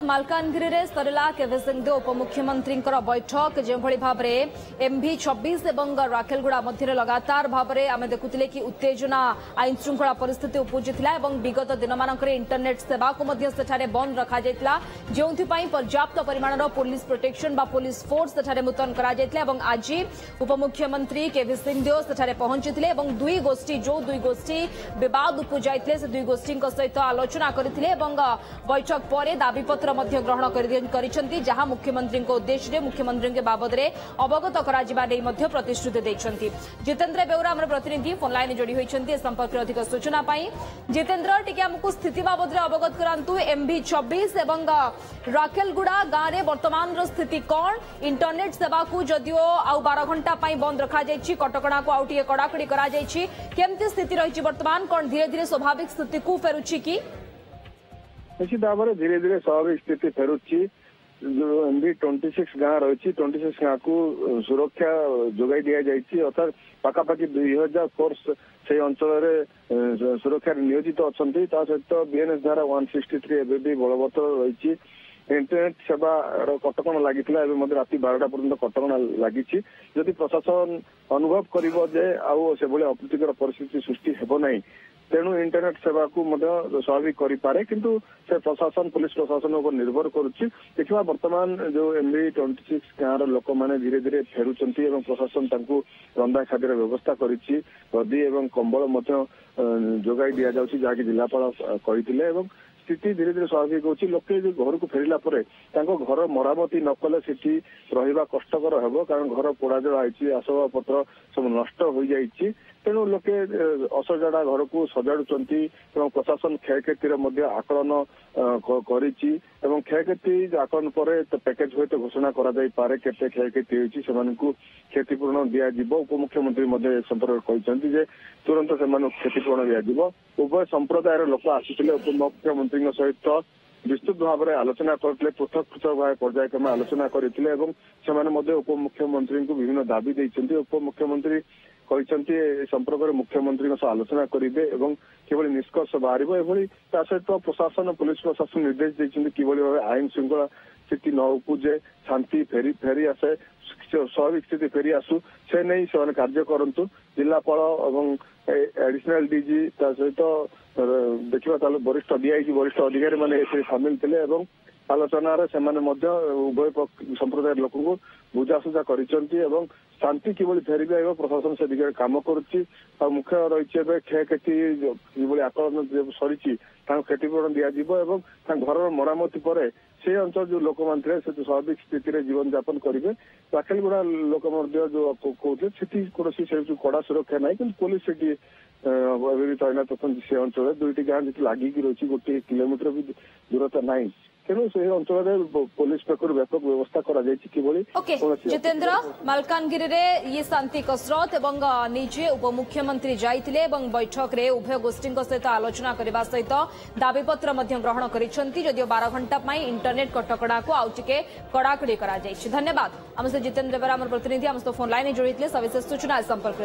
मालकानगिरी रे सरिला केवेसिंह उपमुख्यमंत्री बैठक जो भाव में MV26 और राखेलगुड़ा मध्य लगातार भाव में आम देखुले कि उत्तेजना आईन श्रृंखला परिस्थिति उपजिला विगत दिन मानक इंटरनेट सेवा को बंद रखा जो पर्याप्त परिमाण पुलिस प्रोटेक्शन पुलिस फोर्स सेठारे मुतयन करा आज उपमुख्यमंत्री केवेसिंह सेठारे पहुंची दुई गोष्ठी जो दुई गोष्ठी विवाद उपजाते से दुई गोष्ठी सहित आलोचना करते बैठक पर दाबीपत्र ग्रहण जहां मुख्यमंत्री उद्देश्य मुख्यमंत्री के बाबद में अवगत कर प्रतिश्रुति देते। जितेंद्र बेउरा आम प्रतिनिधि फोन लाइन जोड़ी होती संपर्क में अधिक सूचना जितेंद्र टी आमको स्थिति बाबद में अवगत करातु MV26 और राखेलगुड़ा गांव में वर्तमान स्थिति कौन इंटरनेट सेवा को जदियो आउ 12 घंटा बंद रखा कटकणा को आउ कड़ाकड़ी करमती स्थिति रही वर्तमान कौन धीरे धीरे स्वाभाविक स्थिति को फेरुची कि निश्चित भाव में धीरे धीरे स्वाभाविक स्थिति फेरुची जो MV26 गाँव रही 26 गाँव को सुरक्षा जोगाई दि जाइए अर्थात पाखापाखि 2000 फोर्स से अंचल सुरक्षा नियोजित अच्छा सहित BNS धारा 163 एवं भी बलवत्तर रही इंटरनेट सेवा कटकणा लगी राति 12टा पर्यंत कटकणा लगी जदि प्रशासन अनुभव कर अप्रीतिकर परिस्थिति सृष्टि हेब नहीं तेणु इंटरनेट सेवा को स्वाभाविक करे किंतु से प्रशासन पुलिस प्रशासन ऊपर निर्भर करुच्ची देखा वर्तमान जो MV26 गाँव लोक मैंने धीरे धीरे फेरुंट प्रशासन रंधा खाद्यर व्यवस्था करी गदी और कंबल जोगाई दि जाऊँगी जहाँकि जिलापाल कहते स्थिति धीरे धीरे स्वाभाविक होची लोके जो घर को फेरिला परे घर मरामती न कले सेठी रहिबा कष्टकर हेबो कारण घर पोड़ा जला आइछि आसबाब पत्र सब नष्ट हो जाइछि तेणु लोके असजड़ा घर को सजाड़ुचंती प्रशासन क्षयक्षति आकलन करिछि एवं क्षयक्षति आकलन पर पैकेज हुए तो घोषणा करा जाई पारे केते क्षयक्षति होइछि सेमानकु क्षतिपूरण दिया जिवो उपमुख्यमंत्री मध्ये संपर्क कहिसंती जे तुरंत सेमानकु क्षतिपूरण दिया जिवो उभय संप्रदायर लोक आसिथिले उपमुख्यमंत्री सहित विस्तृत भाव में आलोचना करते पृथक पृथक भाव पर्यायक्रम आलोचना करते उपमुख्यमंत्री को विभिन्न दाबी देते उपमुख्यमंत्री कहते संपर्क में मुख्यमंत्री आलोचना करेंगे किभली निष्कर्ष बाहर सहित प्रशासन पुलिस प्रशासन निर्देश देते किभली भाव आईन श्रृंखला स्थिति न उपजे शांति फेरी आसे स्वाभाविक स्थिति फेरी आसू से नहीं से कार्य करूँ जिलापाल और एडिशनल DG सहित देखा वरिष्ठ DIG वरिष्ठ अधिकारी मैंने सामिल थे आलोचन उभय संप्रदाय लोक को बुझासुझा कर शांति किभली फेर प्रशासन से दिगरे काम करुच्ची मुख्य रही क्षयक्षति आकलन सरी क्षतिपूरण दिज्व घर मरामती पर से अंचल जो लोक मान थे स्वाभाविक स्थिति जीवन यापन करेंगे राखेलगुड़ा लोक जो कहते कौन से कड़ा सुरक्षा ना कि पुलिस से तैनात अच्छा से अंचल दुईटी गाँव जी लगिकी रही 1 किलोमीटर भी दूरता ना तेणु से अंचल पुलिस पक्ष व्यापक व्यवस्था करा जितेंद्र मालकानगिरी रे ये शांति कसरत एवं निजे उपमुख्यमंत्री जाइतिले बैठक रे उभय गोष्ठी सहित आलोचना करने सहित दाबीपत्र ग्रहण करिसेंती 12 घंटा इंटरनेट कटकड़ा को आउ टिके कड़ाकड़ी करा धन्यवाद। आम से जितेंद्र बेरा प्रतिनिधि आम फोन लाइन जोड़ी सविशेष सूचना संपर्क